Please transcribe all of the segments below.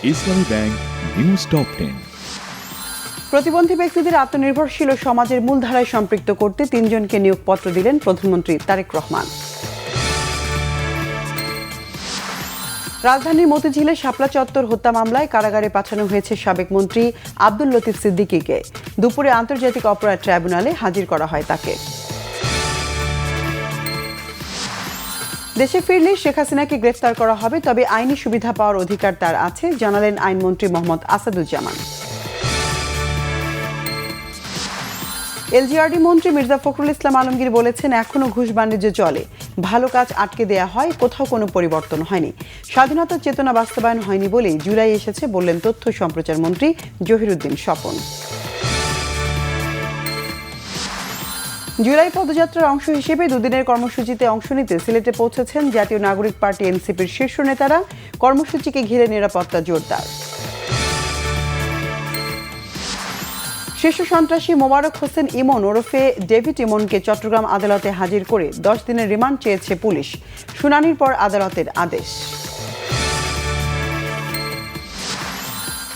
ইসলামী bank news top 10। প্রতিবন্ধী ব্যক্তিদের আত্মনির্ভরশীল ও সমাজের মূলধারায় সম্পৃক্ত করতে ৩ জনকে নিয়োগপত্র দিলেন প্রধানমন্ত্রী তারেক রহমান। রাজধানীর মতিঝিলে শাপলা চত্বর হত্যা মামলায় কারাগারে পাঠানো হয়েছে সাবেক মন্ত্রী আব্দুল লতিফ সিদ্দিকীকে। দুপুরে আন্তর্জাতিক অপরাধ ট্রাইব্যুনালে হাজির করা হয় তাকে। দেশে ফিরলে শেখ হাসিনাকে গ্রেফতার করা হবে, তবে আইনি সুবিধা পাওয়ার অধিকার তার আছে, জানালেন আইনমন্ত্রী মোহাম্মদ আসাদুজ্জামান। এলজিআরডি মন্ত্রী মির্জা ফখরুল ইসলাম আলমগীর বলেছেন, এখনো ঘুষ বাণিজ্য চলে, ভালো কাজ আটকে দেয়া হয়, কোথাও কোনো পরিবর্তন হয়নি, স্বাধীনতার চেতনা বাস্তবায়ন হয়নি বলেই জুলাই এসেছে বললেন তথ্য সম্প্রচার মন্ত্রী জহিরুদ্দিন স্বপন। জুলাই পদযাত্রার অংশ হিসেবে দুদিনের কর্মসূচিতে অংশ নিতে সিলেটে পৌঁছেছেন জাতীয় নাগরিক পার্টি এনসিপির শীর্ষ নেতারা। কর্মসূচিকে ঘিরে নিরাপত্তা জোরদার। শীর্ষ সন্ত্রাসী মোবারক হোসেন ইমন ওরফে ডেভিড ইমনকে চট্টগ্রাম আদালতে হাজির করে 10 দিনের রিমান্ড চেয়েছে পুলিশ। শুনানির পর আদালতের আদেশ।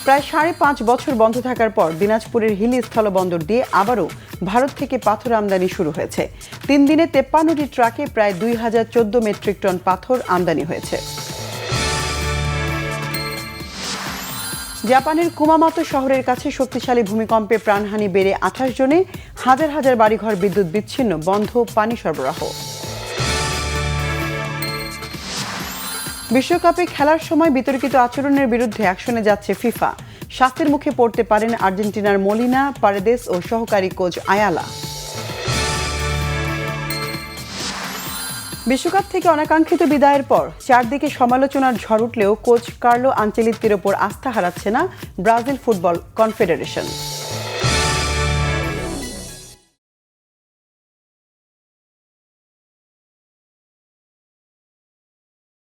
প্রায় 5.5 বছর বন্ধ থাকার পর দিনাজপুরের হিলি স্থলবন্দর দিয়ে আবারও ভারত থেকে পাথর আমদানি শুরু হয়েছে। 3 দিনে 53টি ট্রাকে প্রায় 2014 মেট্রিক টন পাথর আমদানি হয়েছে। জাপানের কুমামাতো শহরের কাছে শক্তিশালী ভূমিকম্পে প্রাণহানি বেড়ে 28 জনে, হাজার হাজার বাড়িঘর বিদ্যুৎ বিচ্ছিন্ন, বন্ধ পানি সরবরাহ। বিশ্বকাপে খেলার সময় বিতর্কিত আচরণের বিরুদ্ধে অ্যাকশনে যাচ্ছে ফিফা। শাস্তির মুখে পড়তে পারেন আর্জেন্টিনার মোলিনা, পারেদেস ও সহকারী কোচ আয়ালা। বিশ্বকাপ থেকে অনাকাঙ্ক্ষিত বিদায়ের পর চারদিকে সমালোচনার ঝড় উঠলেও কোচ কার্লো আনচেলিত্তির ওপর আস্থা হারাচ্ছে না ব্রাজিল ফুটবল কনফেডারেশন।